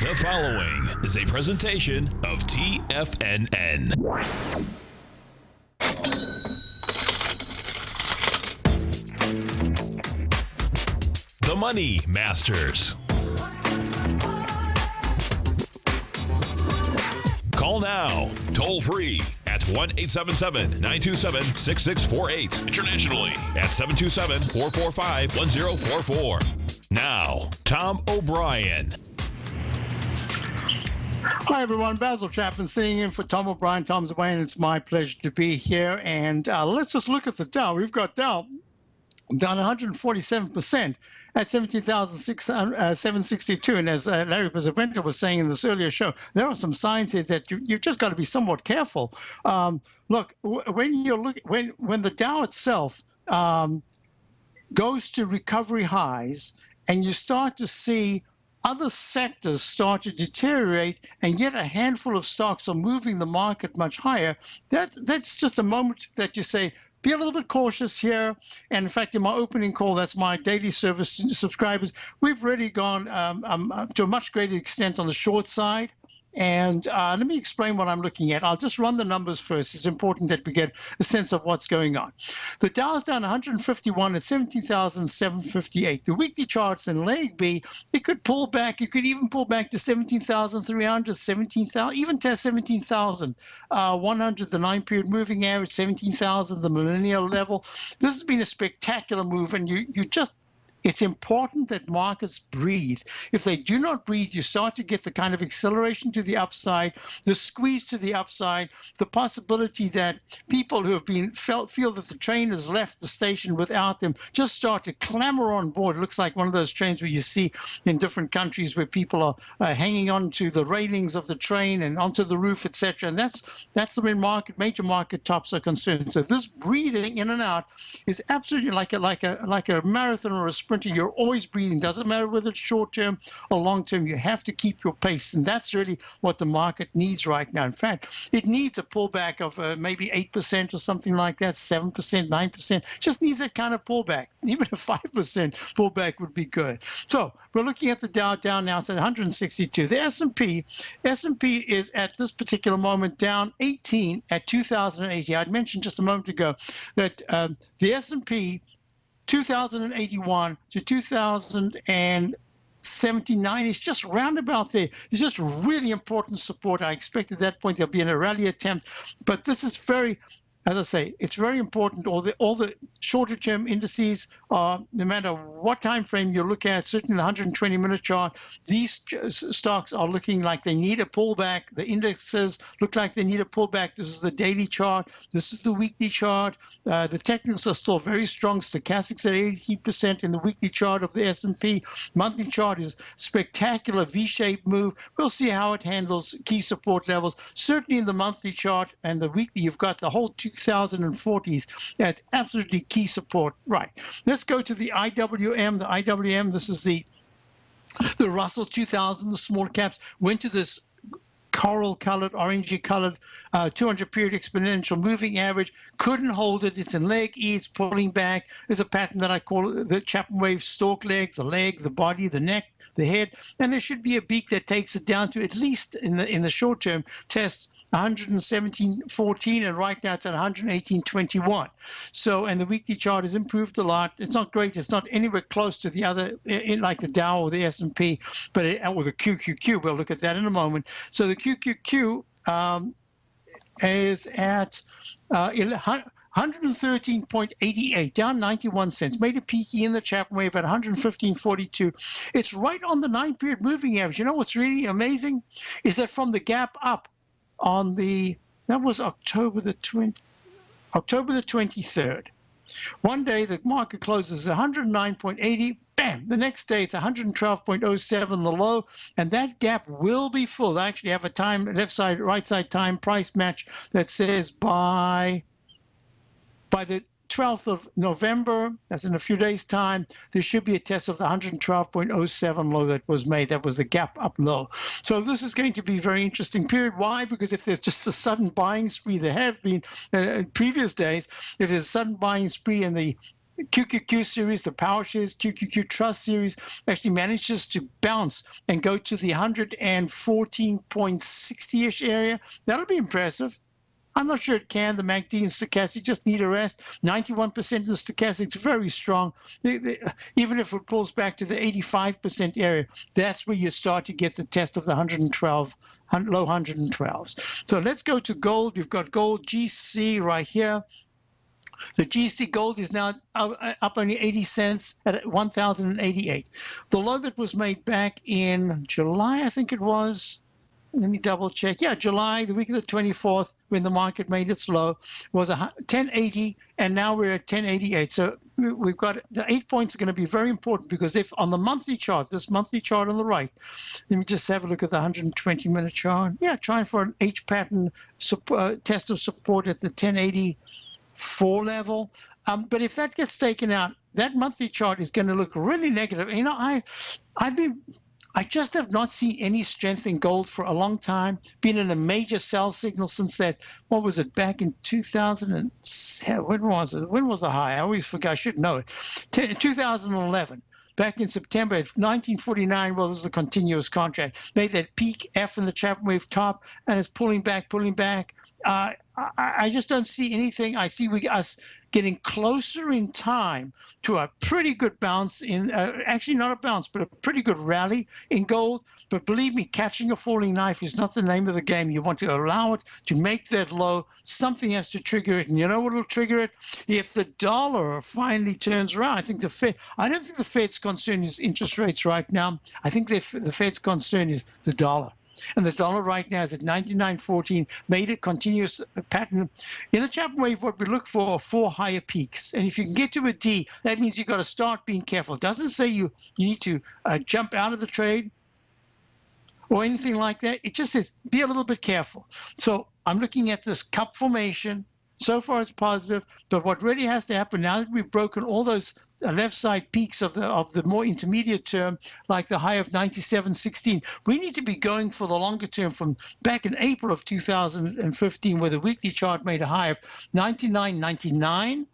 The following is a presentation of TFNN. The Money Masters. Call now, toll free at 1-877-927-6648. Internationally at 727-445-1044. Now, Tom O'Brien. Hi, everyone. Basil Chapman sitting in for Tom O'Brien. Tom's away, and it's my pleasure to be here. And let's just look at the Dow. We've got Dow down 147% at 17,762. And as Larry Pizzaventa was saying in this earlier show, there are some signs here that you've just got to be somewhat careful. Look, when the Dow itself goes to recovery highs and you start to see other sectors start to deteriorate, and yet a handful of stocks are moving the market much higher, that's just a moment that you say, be a little bit cautious here. And in fact, in my opening call, that's my daily service to subscribers, we've really gone to a much greater extent on the short side. And let me explain what I'm looking at. I'll just run the numbers first. It's important that we get a sense of what's going on. The Dow's down 151 at 17,758. The weekly charts in leg B, it could pull back. You could even pull back to 17,300, 17,000, even test 17,100, the 9-period moving average, 17,000, the millennial level. This has been a spectacular move, and it's important that markets breathe. If they do not breathe, you start to get the kind of acceleration to the upside, the squeeze to the upside, the possibility that people who have feel that the train has left the station without them just start to clamor on board. It looks like one of those trains where you see in different countries where people are hanging on to the railings of the train and onto the roof, etc. And that's the major market tops are concerned. So this breathing in and out is absolutely like a marathon or a sprinter. You're always breathing. Doesn't matter whether it's short term or long term. You have to keep your pace, and that's really what the market needs right now. In fact, it needs a pullback of maybe 8% or something like that, 7%, 9%. Just needs that kind of pullback. Even a 5% pullback would be good. So we're looking at the Dow down now. It's at 162. The S&P is at this particular moment down 18 at 2,080. I'd mentioned just a moment ago that the S&P 2081 to 2079 is just roundabout there. It's just really important support. I expect at that point there'll be a rally attempt, but this is very, as I say, it's very important. All the shorter term indices, no matter what time frame you look at, certainly the 120-minute chart, these stocks are looking like they need a pullback. The indexes look like they need a pullback. This is the daily chart. This is the weekly chart. The technicals are still very strong. Stochastics at 83% in the weekly chart of the S&P. Monthly chart is spectacular V-shaped move. We'll see how it handles key support levels. Certainly in the monthly chart and the weekly, you've got the whole 2040s. That's absolutely key support. Right. Let's go to the IWM. The IWM, this is the Russell 2000, the small caps, went to this coral-colored, orangey-colored 200-period exponential moving average. Couldn't hold it. It's in leg E. It's pulling back. There's a pattern that I call the Chapman wave stalk leg, the body, the neck, the head, and there should be a beak that takes it down to at least in the short term test 117.14, and right now it's at 118.21. So, and the weekly chart has improved a lot. It's not great. It's not anywhere close to the other, like the Dow or the S&P, or the QQQ. We'll look at that in a moment. So the QQQ is at 113.88, down 91 cents. Made a peaky in the Chapman wave at 115.42. It's right on the 9-period moving average. You know what's really amazing is that from the gap up on that was October the 23rd. One day the market closes at 109.80. Bam! The next day it's 112.07, the low, and that gap will be full. I actually have a time, left side, right side time price match that says by the 12th of November, that's in a few days' time, there should be a test of the 112.07 low that was made. That was the gap up low. So this is going to be a very interesting period. Why? Because if there's just a sudden buying spree, there have been in previous days, if there's a sudden buying spree in the QQQ series, the Power Shares QQQ Trust series, actually manages to bounce and go to the 114.60-ish area. That'll be impressive. I'm not sure it can. The MACD and stochastic just need a rest. 91% in the stochastic is very strong. Even if it pulls back to the 85% area, that's where you start to get the test of the 112, low 112s. So let's go to gold. We've got gold GC right here. The GC gold is now up only 80 cents at 1,088. The low that was made back in July, I think it was. Let me double check. Yeah, July, the week of the 24th, when the market made its low, was 1080, and now we're at 1088. So we've got the 8 points are going to be very important, because if on the monthly chart, this monthly chart on the right, let me just have a look at the 120-minute chart. Yeah, trying for an H pattern test of support at the 1084 level. But if that gets taken out, that monthly chart is going to look really negative. You know, I just have not seen any strength in gold for a long time. Been in a major sell signal since that, what was it, back in 2007? When was it? When was the high? I always forget. I should know it. 2011. Back in September at 1949, well, this is a continuous contract. Made that peak F in the Chapman wave top, and it's pulling back, pulling back. I just don't see anything. I see us getting closer in time to a pretty good bounce in, actually not a bounce, but a pretty good rally in gold. But believe me, catching a falling knife is not the name of the game. You want to allow it to make that low. Something has to trigger it. And you know what will trigger it? If the dollar finally turns around. I don't think the Fed's concern is interest rates right now. I think the Fed's concern is the dollar. And the dollar right now is at 99.14, made a continuous pattern. In the Chapman wave, what we look for are 4 higher peaks. And if you can get to a D, that means you've got to start being careful. It doesn't say you need to jump out of the trade or anything like that. It just says be a little bit careful. So I'm looking at this cup formation. So far, it's positive, but what really has to happen now that we've broken all those left side peaks of the more intermediate term, like the high of 97.16, we need to be going for the longer term from back in April of 2015, where the weekly chart made a high of 99.99.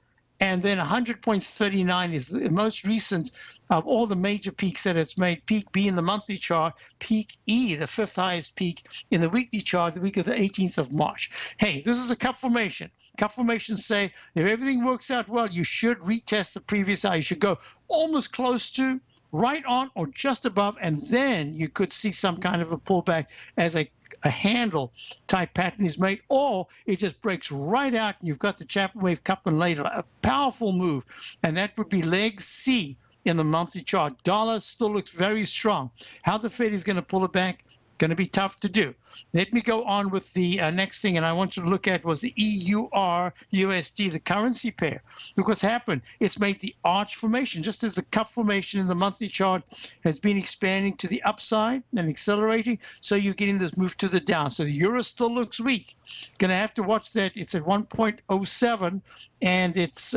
And then 100.39 is the most recent of all the major peaks that it's made. Peak B in the monthly chart, peak E, the 5th highest peak in the weekly chart, the week of the 18th of March. Hey, this is a cup formation. Cup formations say if everything works out well, you should retest the previous high. You should go almost close to, right on, or just above, and then you could see some kind of a pullback as a handle type pattern is made, or it just breaks right out and you've got the Chapman wave cup and later, a powerful move, and that would be leg C in the monthly chart. Dollar still looks very strong. How the Fed is going to pull it back, going to be tough to do. Let me go on with the next thing, and I want you to look at was the EUR USD, the currency pair. Look what's happened. It's made the arch formation, just as the cup formation in the monthly chart has been expanding to the upside and accelerating. So you're getting this move to the down. So the euro still looks weak. Going to have to watch that. It's at 1.07, and it's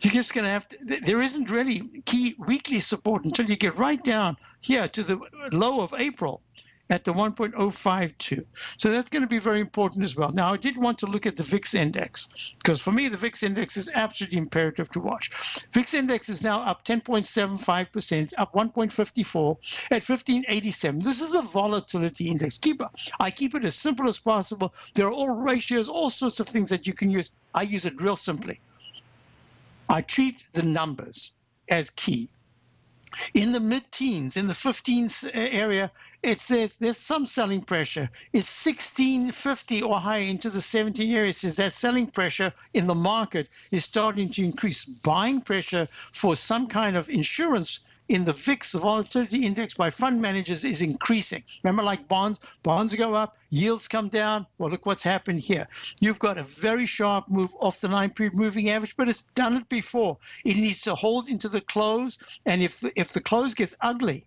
you're just going to have to, there isn't really key weekly support until you get right down here to the low of April at the 1.052. So that's going to be very important as well. Now, I did want to look at the VIX index, because for me, the VIX index is absolutely imperative to watch. VIX index is now up 10.75%, up 1.54 at 1587. This is a volatility index. I keep it as simple as possible. There are all ratios, all sorts of things that you can use. I use it real simply. I treat the numbers as key. In the mid-teens, in the 15s area, it says there's some selling pressure. It's 1650 or higher into the 17 area. It says that selling pressure in the market is starting to increase. Buying pressure for some kind of insurance in the VIX, the volatility index by fund managers, is increasing. Remember, like bonds go up, yields come down. Well, look what's happened here. You've got a very sharp move off the 9-period moving average, but it's done it before. It needs to hold into the close, and if the close gets ugly,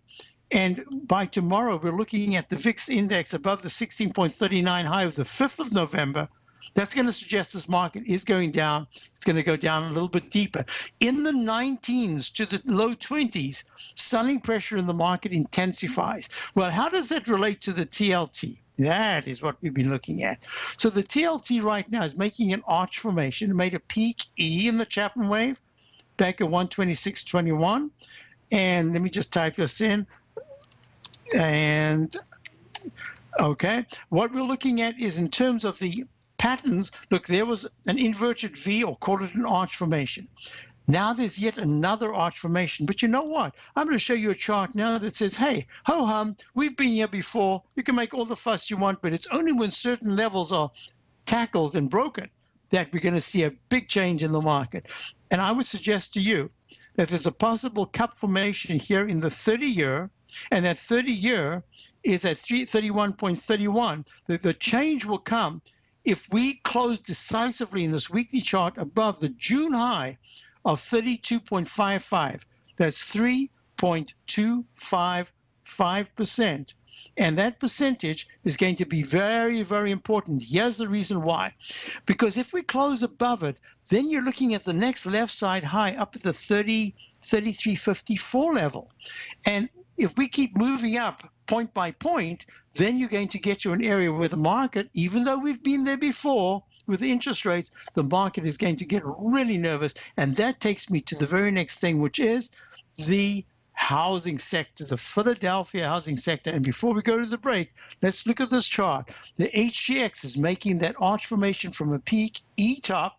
and by tomorrow we're looking at the VIX index above the 16.39 high of the 5th of November, that's going to suggest this market is going down. It's going to go down a little bit deeper. In the 19s to the low 20s, selling pressure in the market intensifies. Well, how does that relate to the TLT? That is what we've been looking at. So the TLT right now is making an arch formation. It made a peak E in the Chapman wave. back at 126.21. And let me just type this in. And okay, what we're looking at is in terms of the patterns. Look, there was an inverted V, or call it an arch formation. Now there's yet another arch formation. But you know what? I'm going to show you a chart now that says, hey, ho-hum, we've been here before. You can make all the fuss you want, but it's only when certain levels are tackled and broken that we're going to see a big change in the market. And I would suggest to you that there's a possible cup formation here in the 30-year, and that 30-year is at 31.31. The change will come if we close decisively in this weekly chart above the June high of 32.55. That's 3.255%. And that percentage is going to be very, very important. Here's the reason why. Because if we close above it, then you're looking at the next left side high up at the 33.54 level. And if we keep moving up point by point, then you're going to get to an area where the market, even though we've been there before with the interest rates, the market is going to get really nervous. And that takes me to the very next thing, which is the housing sector, the Philadelphia housing sector. And before we go to the break, let's look at this chart. The HGX is making that arch formation from a peak E top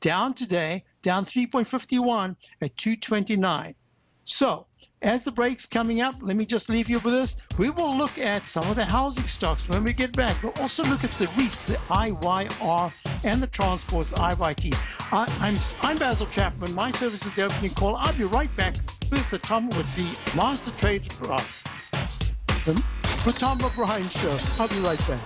down today, down 3.51 at 229. So as the break's coming up, let me just leave you with this. We will look at some of the housing stocks when we get back. We'll also look at the REITs, the IYR, and the transports, IYT. I'm Basil Chapman. My service is the opening call. I'll be right back with the Master Trade the Tom O'Brien Show. I'll be right back.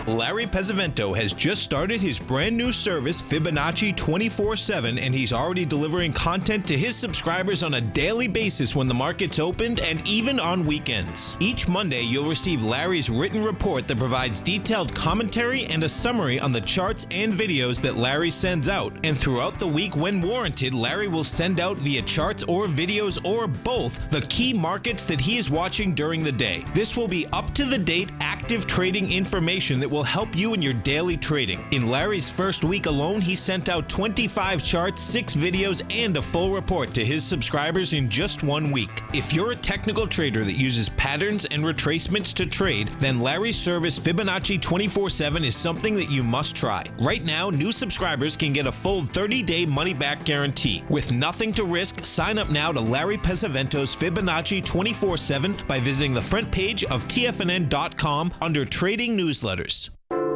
Larry Pesavento has just started his brand new service, Fibonacci 24/7, and he's already delivering content to his subscribers on a daily basis when the market's opened and even on weekends. Each Monday, you'll receive Larry's written report that provides detailed commentary and a summary on the charts and videos that Larry sends out. And throughout the week, when warranted, Larry will send out via charts or videos or both the key markets that he is watching during the day. This will be up-to-the-date, active trading information that will help you in your daily trading. In Larry's first week alone, he sent out 25 charts, 6 videos, and a full report to his subscribers in just 1 week. If you're a technical trader that uses patterns and retracements to trade, then Larry's service Fibonacci 24/7 is something that you must try. Right now, new subscribers can get a full 30-day money-back guarantee. With nothing to risk, sign up now to Larry Pesavento's Fibonacci 24/7 by visiting the front page of TFNN.com under Trading Newsletters.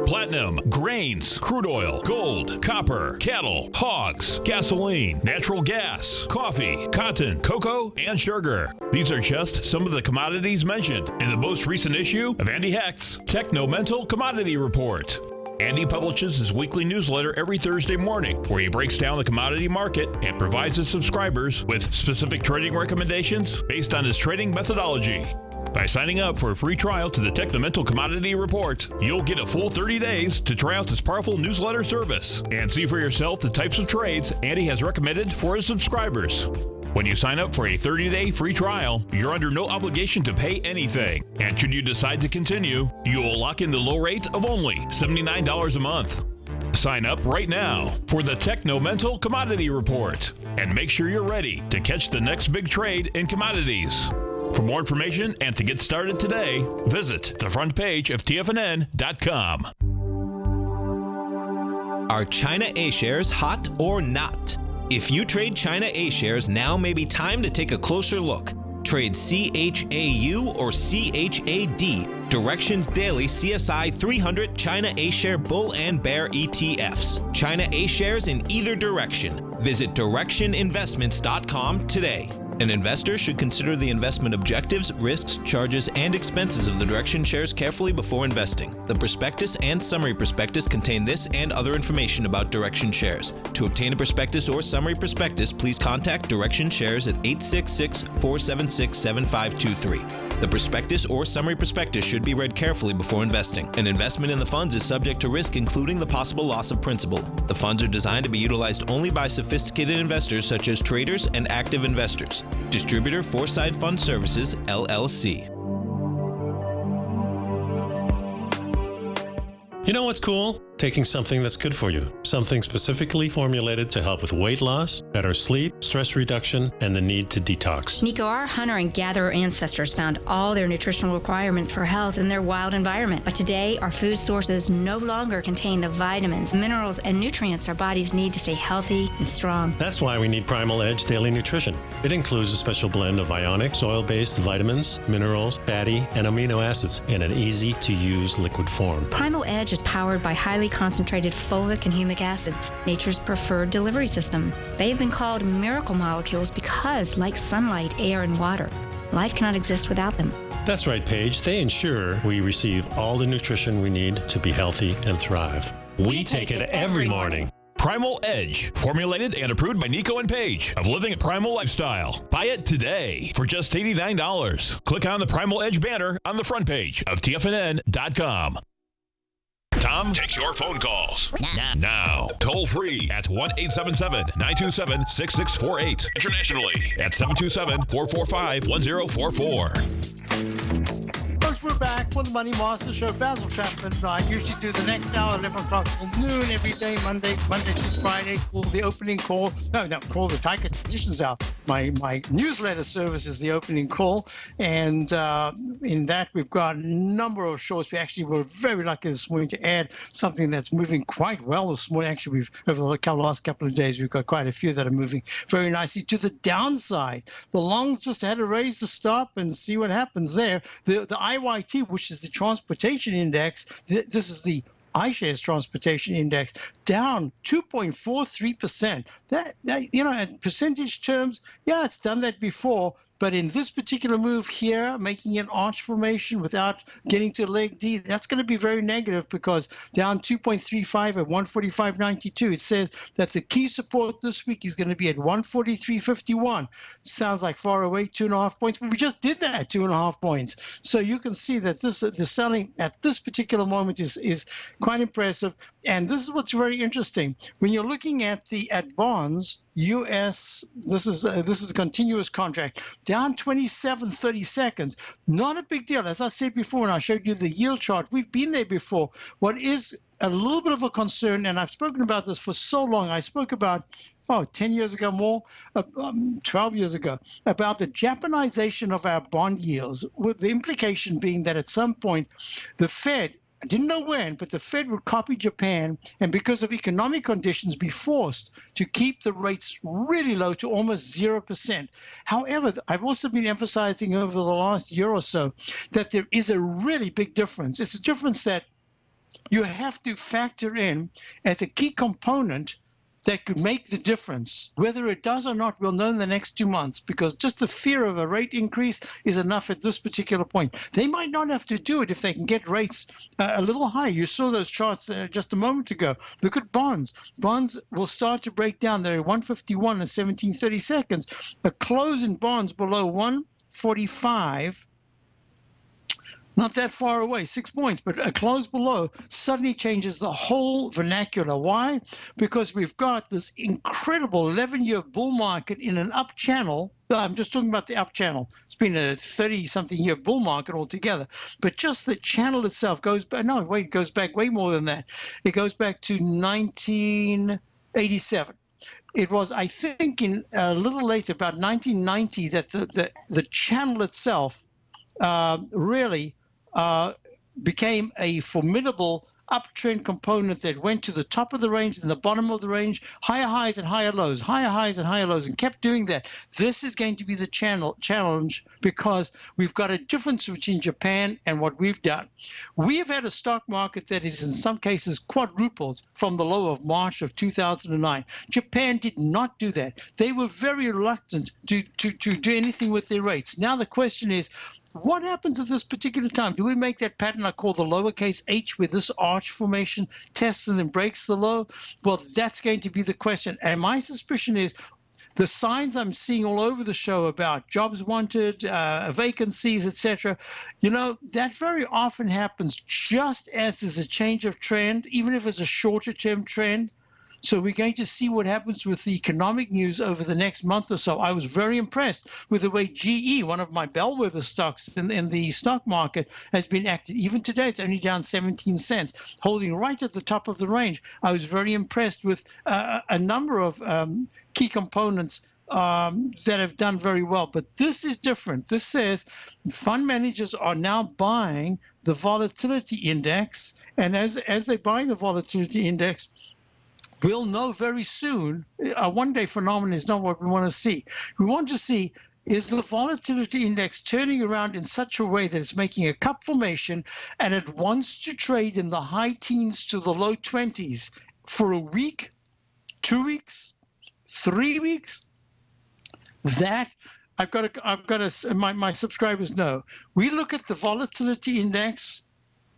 Platinum, grains, crude oil, gold, copper, cattle, hogs, gasoline, natural gas, coffee, cotton, cocoa, and sugar. These are just some of the commodities mentioned in the most recent issue of Andy Hecht's Techno-Mental Commodity Report. Andy publishes his weekly newsletter every Thursday morning, where he breaks down the commodity market and provides his subscribers with specific trading recommendations based on his trading methodology. By signing up for a free trial to the Techno-Mental Commodity Report, you'll get a full 30 days to try out this powerful newsletter service and see for yourself the types of trades Andy has recommended for his subscribers. When you sign up for a 30-day free trial, you're under no obligation to pay anything. And should you decide to continue, you will lock in the low rate of only $79 a month. Sign up right now for the Techno-Mental Commodity Report and make sure you're ready to catch the next big trade in commodities. For more information and to get started today, visit the front page of TFNN.com. Are China A-shares hot or not? If you trade China A-shares, now may be time to take a closer look. Trade CHAU or CHAD, Directions Daily CSI 300 China A-share Bull and Bear ETFs. China A-shares in either direction. Visit directioninvestments.com today. An investor should consider the investment objectives, risks, charges, and expenses of the Direction shares carefully before investing. The prospectus and summary prospectus contain this and other information about Direction shares. To obtain a prospectus or summary prospectus, please contact Direction shares at 866-476-7523. The prospectus or summary prospectus should be read carefully before investing. An investment in the funds is subject to risk, including the possible loss of principal. The funds are designed to be utilized only by sophisticated investors such as traders and active investors. Distributor Foreside Fund Services, LLC. You know what's cool? Taking something that's good for you. Something specifically formulated to help with weight loss, better sleep, stress reduction, and the need to detox. Nico, our hunter and gatherer ancestors found all their nutritional requirements for health in their wild environment. But today, our food sources no longer contain the vitamins, minerals, and nutrients our bodies need to stay healthy and strong. That's why we need Primal Edge Daily Nutrition. It includes a special blend of ionic, soil-based vitamins, minerals, fatty, and amino acids in an easy-to-use liquid form. Primal Edge is powered by highly concentrated fulvic and humic acids, nature's preferred delivery system. They have been called miracle molecules because, like sunlight, air, and water, life cannot exist without them. That's right, Paige. They ensure we receive all the nutrition we need to be healthy and thrive. We take it every morning. Primal Edge, formulated and approved by Nico and Paige of Living a Primal Lifestyle. Buy it today for just $89. Click on the Primal Edge banner on the front page of TFNN.com. Tom takes your phone calls now. Toll free at 1-877-927-6648. Internationally at 727-445-1044. Folks, we're back for the Money Master Show. Basil Chapman and I usually do the next hour, 11 o'clock till noon every day, Monday through Friday. Call the opening call. No, call the Tiger Conditions out. My newsletter service is the opening call. And in that, we've got a number of shows. We actually were very lucky this morning to add something that's moving quite well this morning. Actually, we've over the last couple of days, we've got quite a few that are moving very nicely to the downside. The longs just had to raise the stop and see what happens there. The IYT, which is the transportation index, this is the iShares Transportation Index, down 2.43%. That in percentage terms, yeah, it's done that before. But in this particular move here, making an arch formation without getting to leg D, that's going to be very negative because down 2.35 at 145.92. It says that the key support this week is going to be at 143.51. Sounds like far away, 2.5 points. But we just did that at 2.5 points. So you can see that the selling at this particular moment is quite impressive. And this is what's very interesting. When you're looking at bonds, U.S. This is a continuous contract, down 30 seconds. Not a big deal. As I said before when I showed you the yield chart, we've been there before. What is a little bit of a concern, and I've spoken about this for so long. I spoke about 10 years ago more, 12 years ago, about the Japanization of our bond yields, with the implication being that at some point the Fed, I didn't know when, but the Fed would copy Japan and because of economic conditions be forced to keep the rates really low to almost 0%. However, I've also been emphasizing over the last year or so that there is a really big difference. It's a difference that you have to factor in as a key component that could make the difference. Whether it does or not, we'll know in the next 2 months because just the fear of a rate increase is enough at this particular point. They might not have to do it if they can get rates a little higher. You saw those charts just a moment ago. Look at bonds. Bonds will start to break down. They're at 151 and 17.30 seconds. A close in bonds below 145, not that far away, 6 points, but a close below suddenly changes the whole vernacular. Why? Because we've got this incredible 11-year bull market in an up channel. I'm just talking about the up channel. It's been a 30-something year bull market altogether. But just the channel itself goes back. No, wait, it goes back way more than that. It goes back to 1987. It was, I think, in a little later, about 1990, that the channel itself really became a formidable uptrend component that went to the top of the range and the bottom of the range, higher highs and higher lows, higher highs and higher lows, and kept doing that. This is going to be the challenge because we've got a difference between Japan and what we've done. We have had a stock market that is in some cases quadrupled from the low of March of 2009. Japan did not do that. They were very reluctant to do anything with their rates. Now the question is, what happens at this particular time? Do we make that pattern I call the lowercase h, where this arch formation tests and then breaks the low? Well, that's going to be the question. And my suspicion is the signs I'm seeing all over the show about jobs wanted, vacancies, etc., that very often happens just as there's a change of trend, even if it's a shorter term trend. So we're going to see what happens with the economic news over the next month or so. I was very impressed with the way GE, one of my bellwether stocks in the stock market, has been active. Even today, it's only down 17 cents, holding right at the top of the range. I was very impressed with a number of key components that have done very well. But this is different. This says fund managers are now buying the volatility index. And as they're buying the volatility index, we'll know very soon. A one-day phenomenon is not what we want to see. We want to see, is the volatility index turning around in such a way that it's making a cup formation and it wants to trade in the high teens to the low 20s for a week, 2 weeks, 3 weeks? That I've got to my subscribers know. We look at the volatility index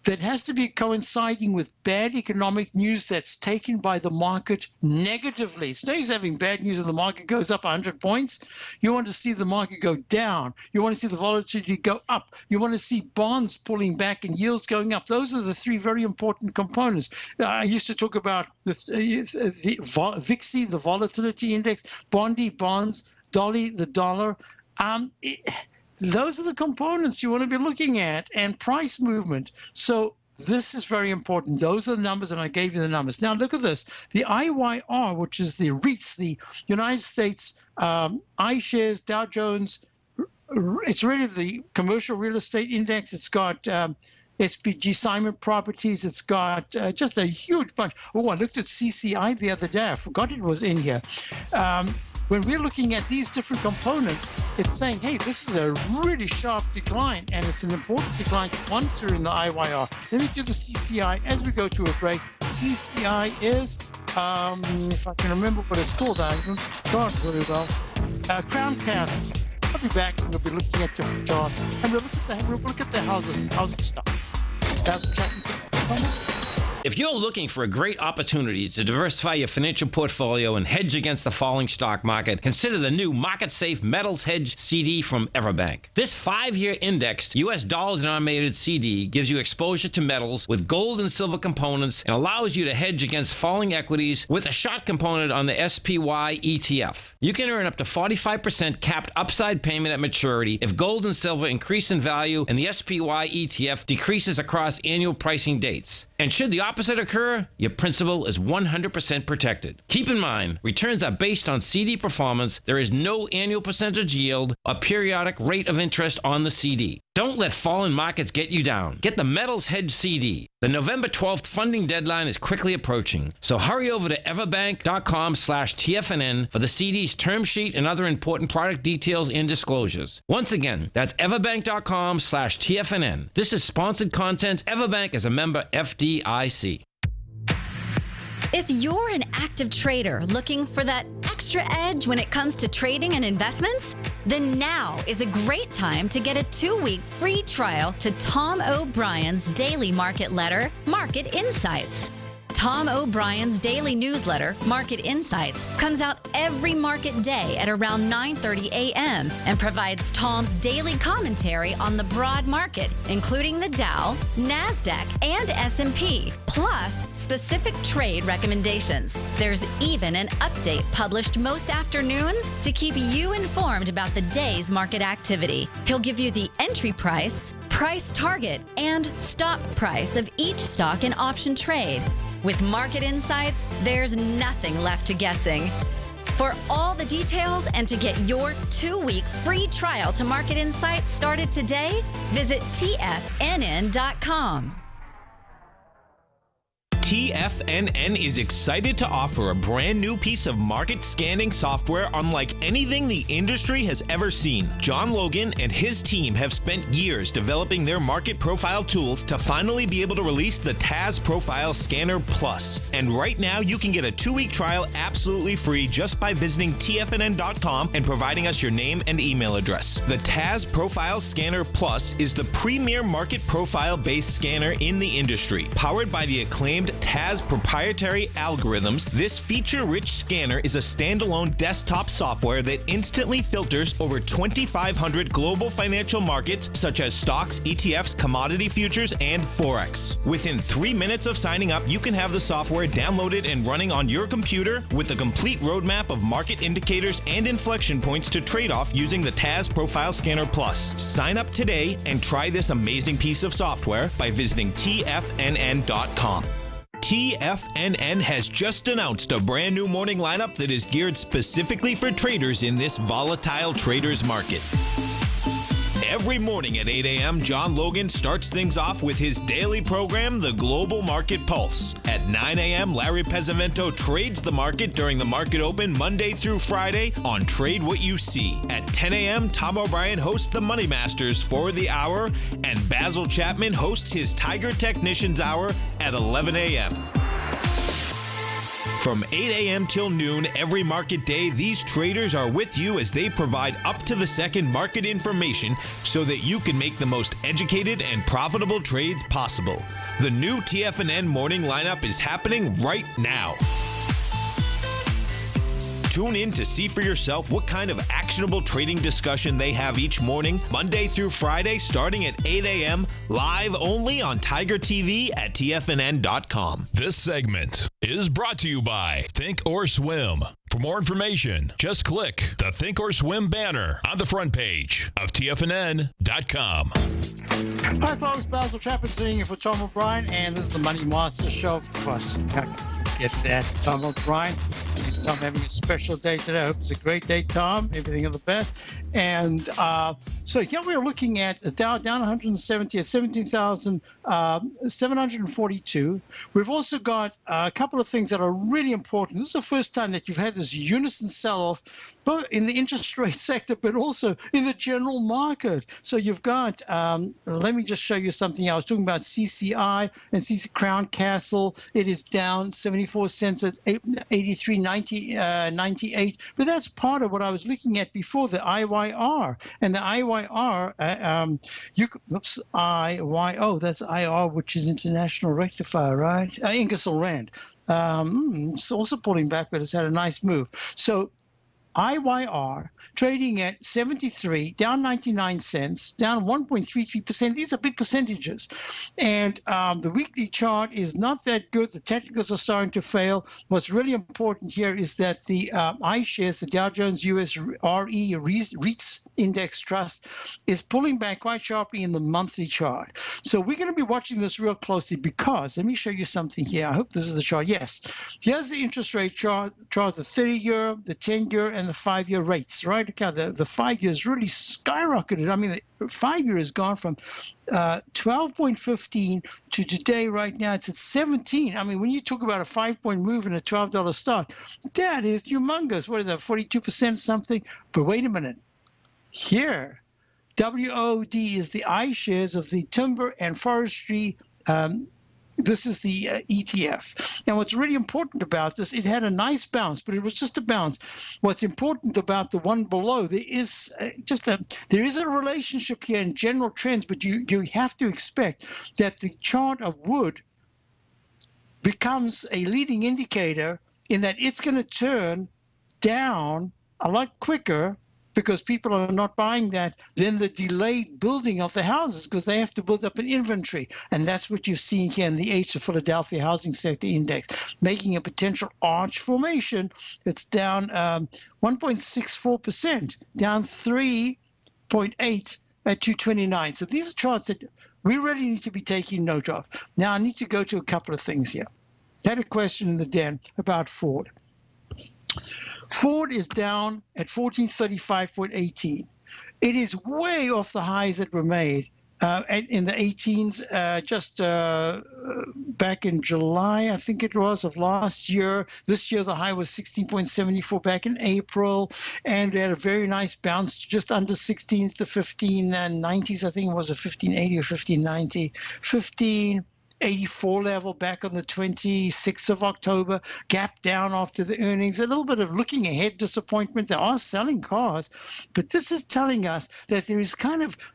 that has to be coinciding with bad economic news that's taken by the market negatively. So he's having bad news and the market goes up 100 points. You want to see the market go down. You want to see the volatility go up. You want to see bonds pulling back and yields going up. Those are the three very important components. I used to talk about the VIXI, the volatility index, Bondi, bonds, Dolly, the dollar. Those are the components you want to be looking at, and price movement. So this is very important. Those are the numbers, and I gave you the numbers. Now look at this. The IYR, which is the REITs, the United States iShares, Dow Jones, it's really the commercial real estate index. It's got SPG Simon Properties. It's got just a huge bunch. Oh, I looked at CCI the other day. I forgot it was in here. When we're looking at these different components, it's saying, hey, this is a really sharp decline, and it's an important decline to monitor in the IYR. Let me do the CCI as we go to a break. CCI is, if I can remember what it's called, I don't chart very well, Crown Castle. I'll be back and we'll be looking at different charts, and we'll look at the housing stock. Basil Chapman. If you're looking for a great opportunity to diversify your financial portfolio and hedge against the falling stock market, consider the new market-safe Metals Hedge CD from Everbank. This 5-year indexed U.S. dollar-denominated CD gives you exposure to metals with gold and silver components and allows you to hedge against falling equities with a short component on the SPY ETF. You can earn up to 45% capped upside payment at maturity if gold and silver increase in value and the SPY ETF decreases across annual pricing dates. And should the opposite occur, your principal is 100% protected. Keep in mind, returns are based on CD performance. There is no annual percentage yield or periodic rate of interest on the CD. Don't let falling markets get you down. Get the Metals Hedge CD. The November 12th funding deadline is quickly approaching, so hurry over to everbank.com/TFNN for the CD's term sheet and other important product details and disclosures. Once again, that's everbank.com/TFNN. This is sponsored content. Everbank is a member FDIC. If you're an active trader looking for that extra edge when it comes to trading and investments, then now is a great time to get a 2-week free trial to Tom O'Brien's daily market letter, Market Insights. Tom O'Brien's daily newsletter, Market Insights, comes out every market day at around 9:30 a.m. and provides Tom's daily commentary on the broad market, including the Dow, NASDAQ, and S&P, plus specific trade recommendations. There's even an update published most afternoons to keep you informed about the day's market activity. He'll give you the entry price, price target, and stop price of each stock and option trade. With Market Insights, there's nothing left to guessing. For all the details and to get your 2-week free trial to Market Insights started today, visit TFNN.com. TFNN is excited to offer a brand new piece of market scanning software unlike anything the industry has ever seen. John Logan and his team have spent years developing their market profile tools to finally be able to release the TAS Profile Scanner Plus. And right now you can get a 2-week trial absolutely free just by visiting TFNN.com and providing us your name and email address. The TAS Profile Scanner Plus is the premier market profile based scanner in the industry, powered by the acclaimed with TAS proprietary algorithms, this feature-rich scanner is a standalone desktop software that instantly filters over 2,500 global financial markets such as stocks, ETFs, commodity futures, and Forex. Within 3 minutes of signing up, you can have the software downloaded and running on your computer with a complete roadmap of market indicators and inflection points to trade off using the TAS Profile Scanner Plus. Sign up today and try this amazing piece of software by visiting TFNN.com. TFNN has just announced a brand new morning lineup that is geared specifically for traders in this volatile traders market. Every morning at 8 a.m., John Logan starts things off with his daily program, The Global Market Pulse. At 9 a.m., Larry Pesavento trades the market during the market open Monday through Friday on Trade What You See. At 10 a.m., Tom O'Brien hosts the Money Masters for the hour, and Basil Chapman hosts his Tiger Technicians Hour at 11 a.m. From 8 a.m. till noon every market day, these traders are with you as they provide up-to-the-second market information so that you can make the most educated and profitable trades possible. The new TFNN morning lineup is happening right now. Tune in to see for yourself what kind of actionable trading discussion they have each morning, Monday through Friday, starting at 8 a.m., live only on Tiger TV at TFNN.com. This segment is brought to you by Think or Swim. For more information, just click the Think or Swim banner on the front page of TFNN.com. Hi, folks. Basil Chapman sitting in for Tom O'Brien, and this is the Money Master Show. Of course, get that, Tom O'Brien. Tom having a special day today. I hope it's a great day, Tom. Everything of the best. And so here we're looking at the Dow down 170 at 17,742. We've also got a couple of things that are really important. This is the first time that you've had this unison sell-off, both in the interest rate sector, but also in the general market. So you've got, let me just show you something. I was talking about CCI and CC Crown Castle. It is down 74 cents at 83.98. But that's part of what I was looking at before, the IYR. And the IYR, IYO, that's IR, which is International Rectifier, right? Ingersoll Rand. It's also pulling back, but it's had a nice move. So IYR trading at 73, down 99 cents, down 1.33%. These are big percentages. And the weekly chart is not that good. The technicals are starting to fail. What's really important here is that the iShares, the Dow Jones US REITs Index Trust, is pulling back quite sharply in the monthly chart. So we're going to be watching this real closely because, let me show you something here. I hope this is the chart. Yes. Here's the interest rate chart, the 30-year, the 10-year, and the 5-year rates, right? Okay, the 5 years really skyrocketed. I mean, the 5 year has gone from 12.15 to today, right now, it's at 17. I mean, when you talk about a 5-point move and a $12 stock, that is humongous. What is that, 42% something? But wait a minute. Here, WOD is the iShares of the timber and forestry. This is the ETF. And what's really important about this, it had a nice bounce, but it was just a bounce. What's important about the one below, there is a relationship here in general trends, but you have to expect that the chart of wood becomes a leading indicator in that it's going to turn down a lot quicker because people are not buying that, then the delayed building of the houses because they have to build up an inventory. And that's what you've seen here in the H, the Philadelphia Housing Sector Index, making a potential arch formation that's down 1.64%, down 3.8 at 229. So these are charts that we really need to be taking note of. Now I need to go to a couple of things here. I had a question in the den about Ford. Ford is down at 1435.18. It is way off the highs that were made in the 18s just back in July, I think it was, of last year. This year, the high was 16.74 back in April, and we had a very nice bounce to just under 16 to 1590s. I think it was a 1580 or 1590. 84 level back on the 26th of October, gap down after the earnings, a little bit of looking ahead disappointment. They are selling cars, but this is telling us that there is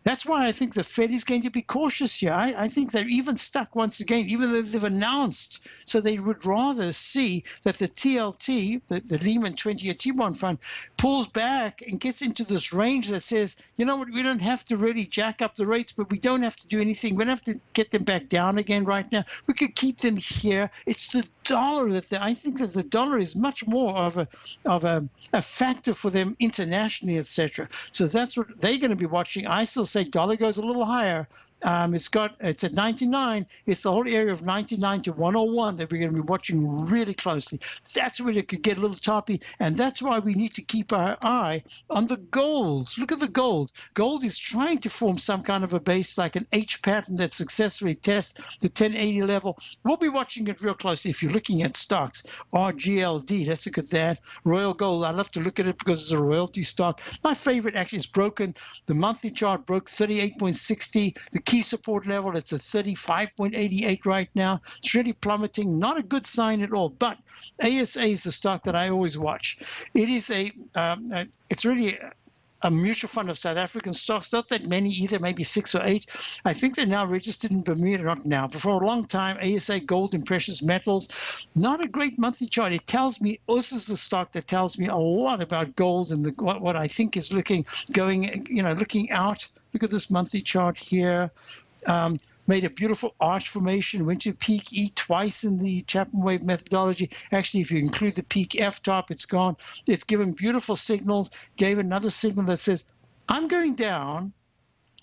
that's why I think the Fed is going to be cautious here. I think they're even stuck once again, even though they've announced. So they would rather see that the TLT, the Lehman 20-year T-bond fund, pulls back and gets into this range that says, you know what, we don't have to really jack up the rates, but we don't have to do anything. We don't have to get them back down again right now. We could keep them here. It's the dollar I think that the dollar is much more of a factor for them internationally, etc. So that's what they're going to be watching. I still say dollar goes a little higher. It's at 99. It's the whole area of 99 to 101 that we're going to be watching really closely. That's where it could get a little toppy, and that's why we need to keep our eye on the golds. Look at the gold. Gold is trying to form some kind of a base, like an H pattern that successfully tests the 1080 level. We'll be watching it real closely if you're looking at stocks. RGLD, let's look at that. Royal Gold, I love to look at it because it's a royalty stock. My favorite actually is broken. The monthly chart broke 38.60. The key support level, it's at 35.88 right now. It's really plummeting. Not a good sign at all. But ASA is the stock that I always watch. It is it's really a mutual fund of South African stocks, not that many either, maybe 6 or 8. I think they're now registered in Bermuda, not now, but for a long time. ASA, gold and precious metals, not a great monthly chart. It tells me, this is the stock that tells me a lot about gold and what I think is looking out. Look at this monthly chart here. Made a beautiful arch formation, went to peak E twice in the Chapman wave methodology. Actually, if you include the peak F top, it's gone. It's given beautiful signals, gave another signal that says, I'm going down,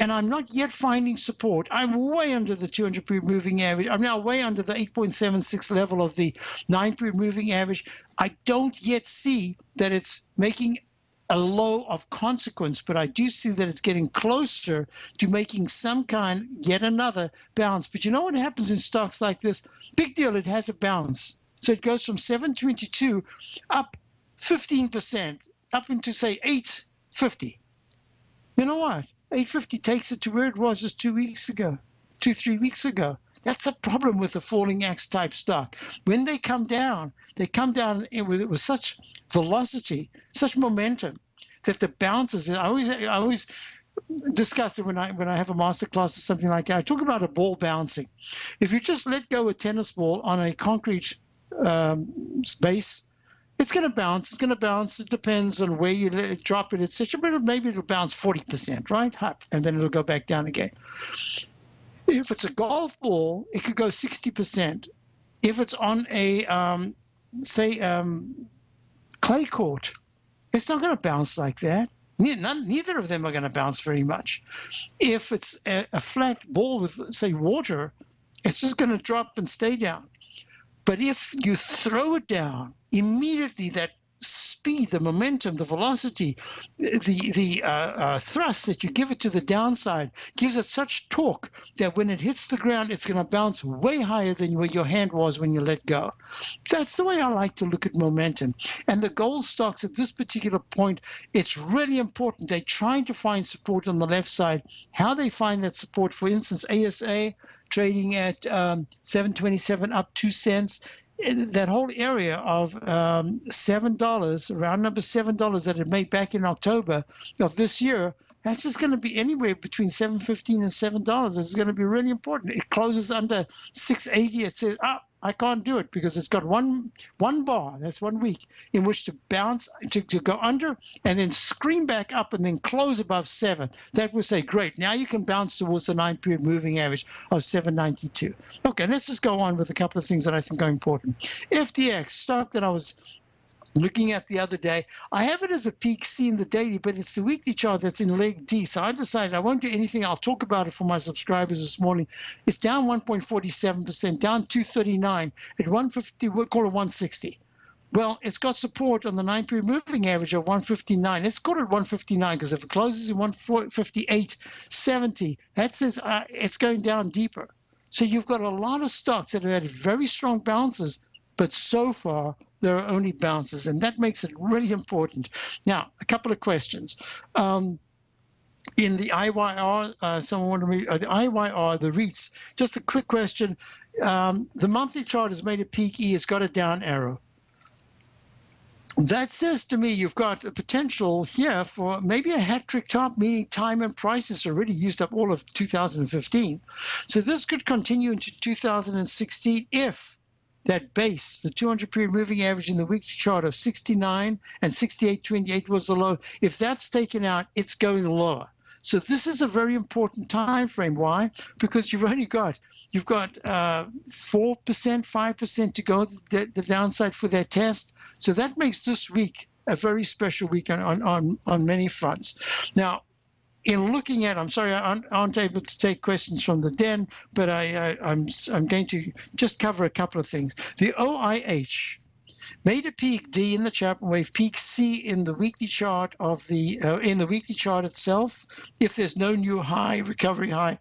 and I'm not yet finding support. I'm way under the 200-period moving average. I'm now way under the 8.76 level of the 9-period moving average. I don't yet see that it's making a low of consequence, but I do see that it's getting closer to making some kind, yet another bounce. But you know what happens in stocks like this? Big deal, it has a bounce. So it goes from 722 up 15%, up into, say, 850. You know what? 850 takes it to where it was just 3 weeks ago. That's a problem with a falling axe type stock. When they come down with such velocity, such momentum, that the bounces. I always discuss it when I have a master class or something like that. I talk about a ball bouncing. If you just let go a tennis ball on a concrete base, it's going to bounce. It's going to bounce. It depends on where you let it drop it, etc. But maybe it'll bounce 40%, right? Up, and then it'll go back down again. If it's a golf ball, it could go 60%. If it's on a, clay court, it's not going to bounce like that. Neither of them are going to bounce very much. If it's a flat ball with, say, water, it's just going to drop and stay down. But if you throw it down, immediately that speed, the momentum, the velocity, the thrust that you give it to the downside gives it such torque that when it hits the ground, it's going to bounce way higher than where your hand was when you let go. That's the way I like to look at momentum. And the gold stocks at this particular point, it's really important. They're trying to find support on the left side. How they find that support, for instance, ASA trading at 727 up 2 cents. That whole area of $7, round number $7 that it made back in October of this year, that's just going to be anywhere between $7.15 and $7. It's going to be really important. It closes under 680. It says, I can't do it because it's got one bar, that's 1 week, in which to bounce, to go under and then scream back up and then close above 7. That would say, great, now you can bounce towards the 9-period moving average of 792. Okay, let's just go on with a couple of things that I think are important. FTX, stock that I was looking at the other day, I have it as a peak C in the daily, but it's the weekly chart that's in leg D. So I decided I won't do anything. I'll talk about it for my subscribers this morning. It's down 1.47%, down 239 at 150. We'll call it 160. Well, it's got support on the 9-period moving average of 159. Let's call it 159 because if it closes in 158.70, that says it's going down deeper. So you've got a lot of stocks that have had very strong bounces, but so far, there are only bounces, and that makes it really important. Now, a couple of questions. in the IYR, someone wanted me, the IYR, the REITs, just a quick question. The monthly chart has made a peak E, it's got a down arrow. That says to me you've got a potential here for maybe a hat trick top, meaning time and prices already used up all of 2015. So this could continue into 2016 if that base, the 200-period moving average in the weekly chart of 69 and 68.28 was the low. If that's taken out, it's going lower. So this is a very important time frame. Why? Because you've got 4%, 5% to go the downside for that test. So that makes this week a very special week on many fronts. Now, in looking at, I'm sorry, I aren't able to take questions from the den, but I'm going to just cover a couple of things. The OIH made a peak D in the Chapman wave, peak C in the weekly chart of the in the weekly chart itself. If there's no new high, recovery high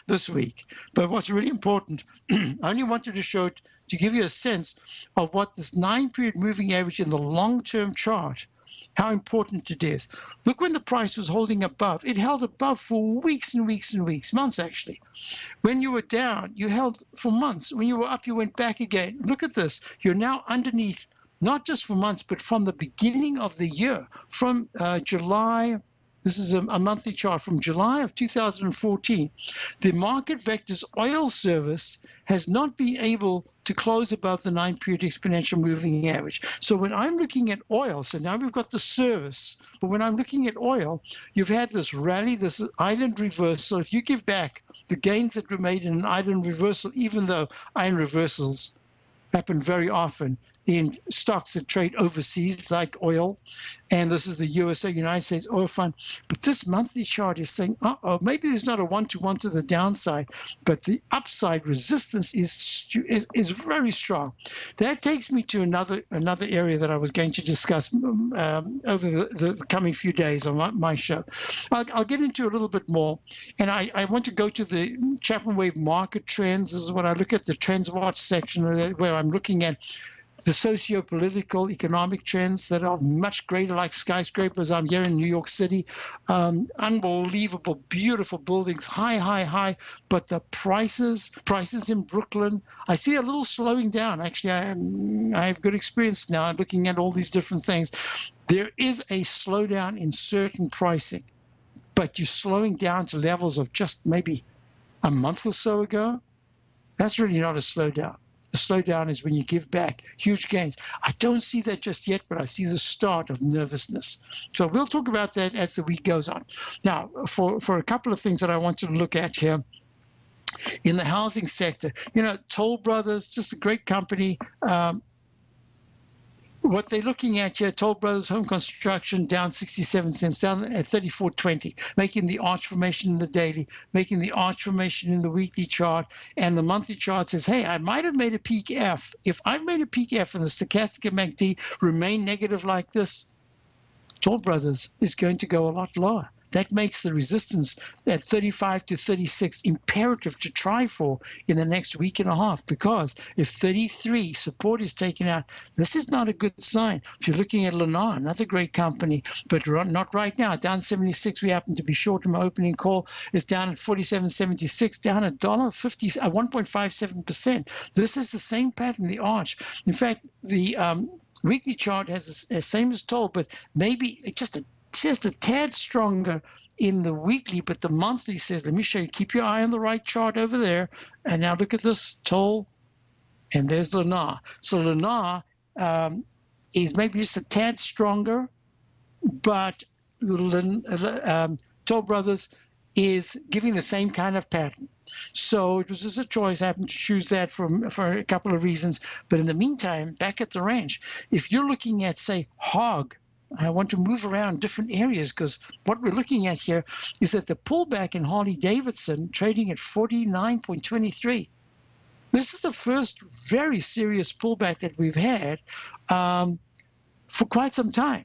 this week. But what's really important, I only wanted to show it to give you a sense of what this 9-period moving average in the long-term chart, how important it is. Look, when the price was holding above, it held above for weeks and weeks and weeks, months actually. When you were down, you held for months. When you were up, you went back again. Look at this. You're now underneath, not just for months, but from the beginning of the year, from July. This is a monthly chart from July of 2014. The market vectors oil service has not been able to close above the 9-period exponential moving average. So when I'm looking at oil, so now we've got the service, but when I'm looking at oil, you've had this rally, this island reversal. If you give back the gains that were made in an island reversal, even though island reversals happen very often in stocks that trade overseas like oil, and this is the USA, United States Oil Fund. But this monthly chart is saying, maybe there's not a one-to-one to the downside, but the upside resistance is very strong. That takes me to another area that I was going to discuss over the coming few days on my show. I'll get into a little bit more, and I want to go to the Chapman Wave market trends. This is what I look at, the Trends Watch section, where I'm looking at the socio-political, economic trends that are much greater, like skyscrapers. I'm here in New York City, unbelievable, beautiful buildings, high, but the prices in Brooklyn, I see a little slowing down. Actually, I have good experience now looking at all these different things. There is a slowdown in certain pricing, but you're slowing down to levels of just maybe a month or so ago. That's really not a slowdown. The slowdown is when you give back huge gains. I don't see that just yet, but I see the start of nervousness. So we'll talk about that as the week goes on. Now, for a couple of things that I want to look at here, in the housing sector, Toll Brothers, just a great company. What they're looking at here, Toll Brothers Home Construction down 67 cents, down at 34.20, making the arch formation in the daily, making the arch formation in the weekly chart, and the monthly chart says, hey, I might have made a peak F. If I've made a peak F and the stochastic and MACD remain negative like this, Toll Brothers is going to go a lot lower. That makes the resistance at 35 to 36 imperative to try for in the next week and a half, because if 33 support is taken out, this is not a good sign. If you're looking at Lennar, another great company, but not right now, down 76. We happen to be short in my opening call. It's down at 47.76, down $1.50, 1.57%. This is the same pattern, the arch. In fact, the weekly chart has the same as Toll, but maybe just a tad stronger in the weekly, but the monthly says, let me show you, keep your eye on the right chart over there. And now look at this, Toll, and there's Lennar. So Lennar is maybe just a tad stronger, but Toll Brothers is giving the same kind of pattern. So it was just a choice. I happened to choose that for a couple of reasons. But in the meantime, back at the range, if you're looking at, say, hog, I want to move around different areas, because what we're looking at here is that the pullback in Harley-Davidson trading at 49.23. This is the first very serious pullback that we've had for quite some time.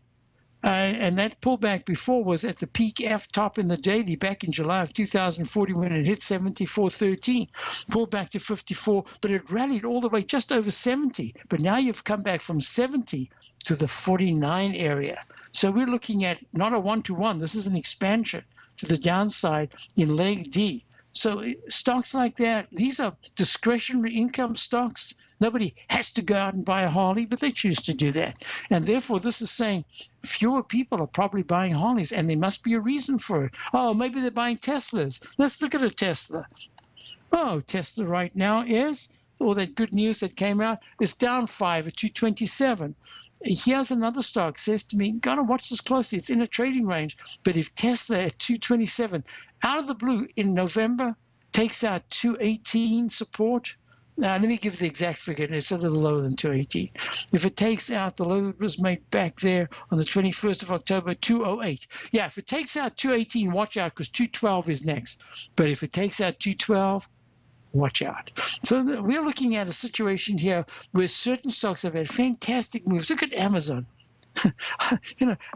And that pullback before was at the peak F top in the daily back in July of 2014 when it hit 74.13, pulled back to 54, but it rallied all the way just over 70. But now you've come back from 70 to the 49 area. So we're looking at not a one-to-one. This is an expansion to the downside in leg D. So stocks like that, these are discretionary income stocks. Nobody has to go out and buy a Harley, but they choose to do that. And therefore, this is saying fewer people are probably buying Harleys, and there must be a reason for it. Oh, maybe they're buying Teslas. Let's look at a Tesla. Oh, Tesla right now is, all that good news that came out, is down 5 at 227. Here's another stock says to me, gotta watch this closely. It's in a trading range. But if Tesla at 227, out of the blue in November, takes out 218 support, now, let me give the exact figure. It's a little lower than 218. If it takes out the low that was made back there on the 21st of October, 208. Yeah, if it takes out 218, watch out, because 212 is next. But if it takes out 212, watch out. So we're looking at a situation here where certain stocks have had fantastic moves. Look at Amazon.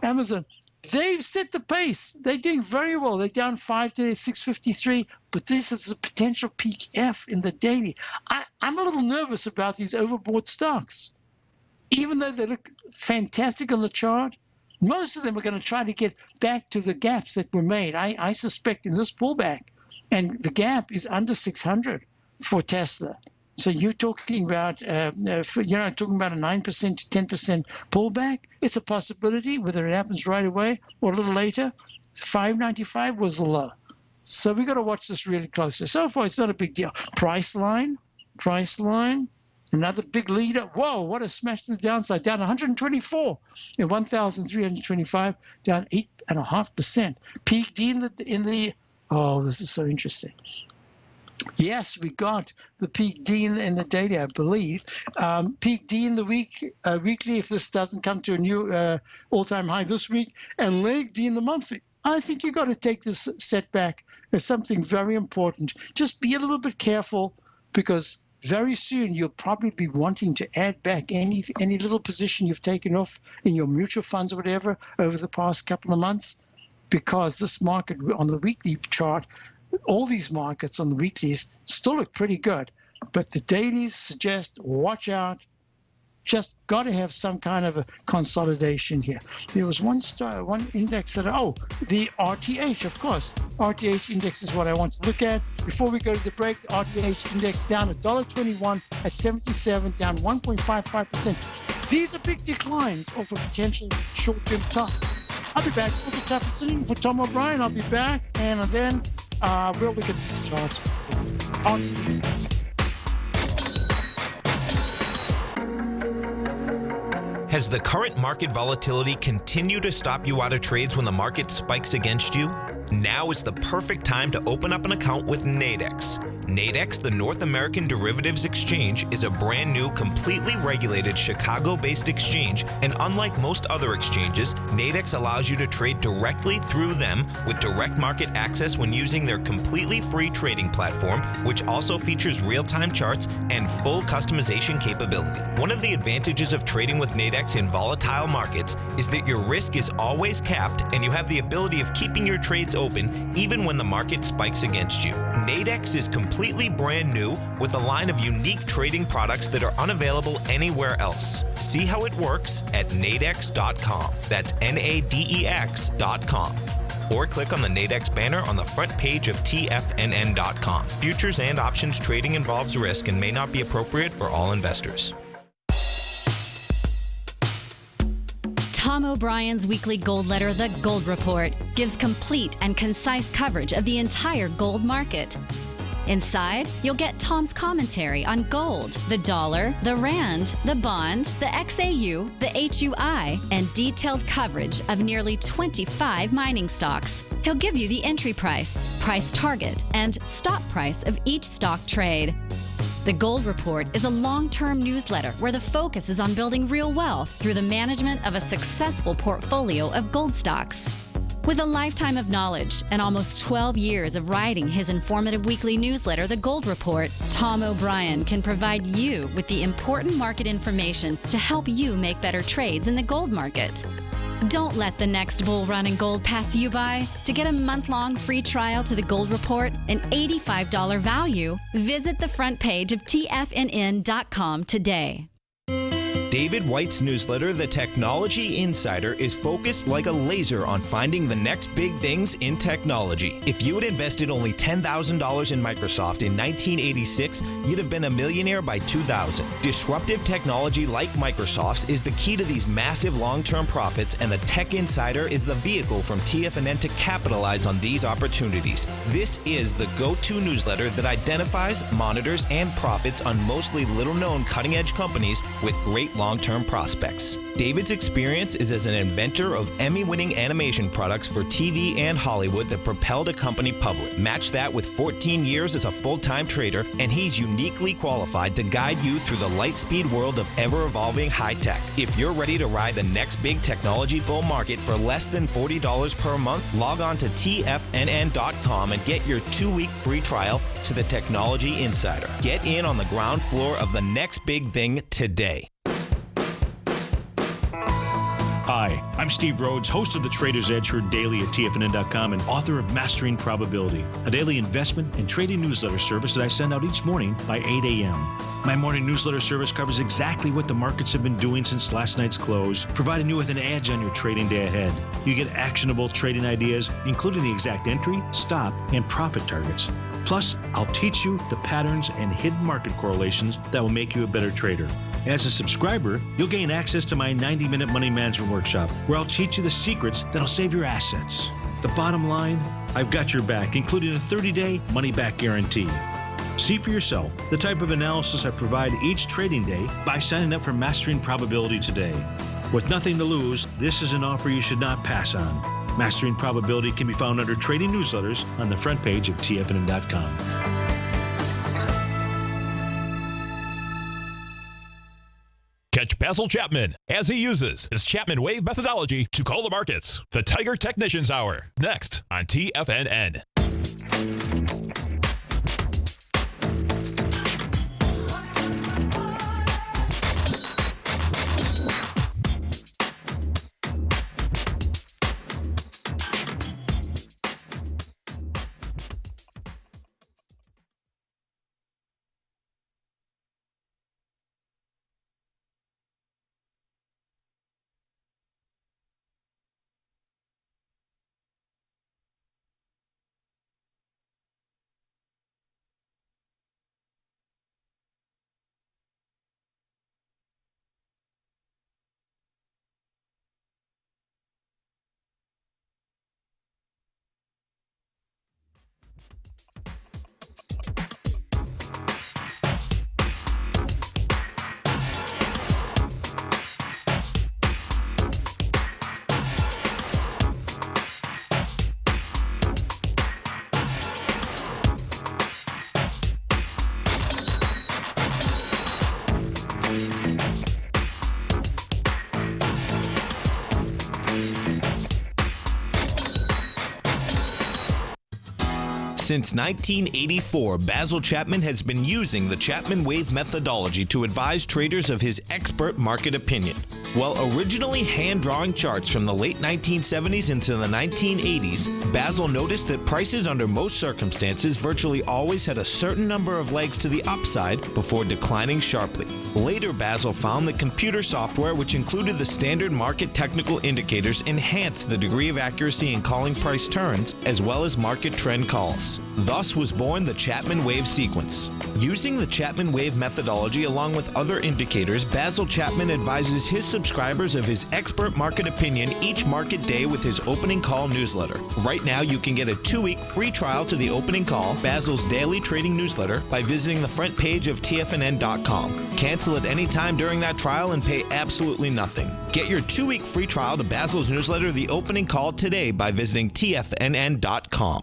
Amazon, they've set the pace. They're doing very well. They're down 5 to 653, but this is a potential peak F in the daily. I'm a little nervous about these overbought stocks. Even though they look fantastic on the chart, most of them are going to try to get back to the gaps that were made. I suspect in this pullback, and the gap is under 600 for Tesla. So you're talking about, talking about a 9% to 10% pullback. It's a possibility, whether it happens right away or a little later. 595 was the low. So we got to watch this really closely. So far, it's not a big deal. Price line, another big leader. Whoa, what a smash to the downside. Down 124 at 1,325, down 8.5%. Peak D in the, oh, this is so interesting. Yes, we got the peak D in the daily, I believe. Peak D in the weekly, if this doesn't come to a new all-time high this week, and leg D in the monthly. I think you've got to take this setback as something very important. Just be a little bit careful, because very soon you'll probably be wanting to add back any little position you've taken off in your mutual funds or whatever over the past couple of months, because this market on the weekly chart, all these markets on the weeklies still look pretty good, but the dailies suggest watch out. Just got to have some kind of a consolidation here. There was one index that, the RTH, of course. RTH index is what I want to look at. Before we go to the break, the RTH index down $1.21 at 77, down 1.55%. These are big declines over potential short-term top. I'll be back. Basil Chapman sitting for Tom O'Brien. I'll be back, and then we'll look at these charts. Has the current market volatility continued to stop you out of trades when the market spikes against you? Now is the perfect time to open up an account with Nadex. Nadex, the North American Derivatives Exchange, is a brand new, completely regulated Chicago-based exchange, and unlike most other exchanges, Nadex allows you to trade directly through them with direct market access when using their completely free trading platform, which also features real-time charts and full customization capability. One of the advantages of trading with Nadex in volatile markets is that your risk is always capped, and you have the ability of keeping your trades open even when the market spikes against you. Nadex is completely brand new with a line of unique trading products that are unavailable anywhere else. See how it works at nadex.com. That's NADEX.com. Or click on the Nadex banner on the front page of TFNN.com. Futures and options trading involves risk and may not be appropriate for all investors. Tom O'Brien's weekly gold letter, The Gold Report, gives complete and concise coverage of the entire gold market. Inside, you'll get Tom's commentary on gold, the dollar, the rand, the bond, the XAU, the HUI, and detailed coverage of nearly 25 mining stocks. He'll give you the entry price, price target, and stop price of each stock trade. The Gold Report is a long-term newsletter where the focus is on building real wealth through the management of a successful portfolio of gold stocks. With a lifetime of knowledge and almost 12 years of writing his informative weekly newsletter, The Gold Report, Tom O'Brien can provide you with the important market information to help you make better trades in the gold market. Don't let the next bull run in gold pass you by. To get a month-long free trial to The Gold Report, an $85 value, visit the front page of TFNN.com today. David White's newsletter, The Technology Insider, is focused like a laser on finding the next big things in technology. If you had invested only $10,000 in Microsoft in 1986, you'd have been a millionaire by 2000. Disruptive technology like Microsoft's is the key to these massive long-term profits, and the Tech Insider is the vehicle from TFNN to capitalize on these opportunities. This is the go-to newsletter that identifies, monitors, and profits on mostly little-known cutting-edge companies with great long-term prospects. David's experience is as an inventor of Emmy-winning animation products for TV and Hollywood that propelled a company public. Match that with 14 years as a full-time trader, and he's uniquely qualified to guide you through the light-speed world of ever-evolving high-tech. If you're ready to ride the next big technology bull market for less than $40 per month, log on to TFNN.com and get your 2-week free trial to the Technology Insider. Get in on the ground floor of the next big thing today. Hi, I'm Steve Rhodes, host of the Trader's Edge, heard daily at TFNN.com and author of Mastering Probability, a daily investment and trading newsletter service that I send out each morning by 8 a.m. My morning newsletter service covers exactly what the markets have been doing since last night's close, providing you with an edge on your trading day ahead. You get actionable trading ideas, including the exact entry, stop, and profit targets. Plus, I'll teach you the patterns and hidden market correlations that will make you a better trader. As a subscriber, you'll gain access to my 90-minute money management workshop, where I'll teach you the secrets that'll save your assets. The bottom line, I've got your back, including a 30-day money-back guarantee. See for yourself the type of analysis I provide each trading day by signing up for Mastering Probability today. With nothing to lose, this is an offer you should not pass on. Mastering Probability can be found under Trading Newsletters on the front page of TFNN.com. Catch Basil Chapman as he uses his Chapman Wave methodology to call the markets. The Tiger Technicians Hour, next on TFNN. Since 1984, Basil Chapman has been using the Chapman Wave methodology to advise traders of his expert market opinion. While originally hand-drawing charts from the late 1970s into the 1980s, Basil noticed that prices under most circumstances virtually always had a certain number of legs to the upside before declining sharply. Later, Basil found that computer software, which included the standard market technical indicators, enhanced the degree of accuracy in calling price turns, as well as market trend calls. Thus was born the Chapman Wave sequence. Using the Chapman Wave methodology along with other indicators, Basil Chapman advises his subscribers of his expert market opinion each market day with his opening call newsletter. Right now, you can get a 2-week free trial to the opening call, Basil's daily trading newsletter, by visiting the front page of TFNN.com. Cancel at any time during that trial and pay absolutely nothing. Get your 2-week free trial to Basil's newsletter, The Opening Call, today by visiting TFNN.com.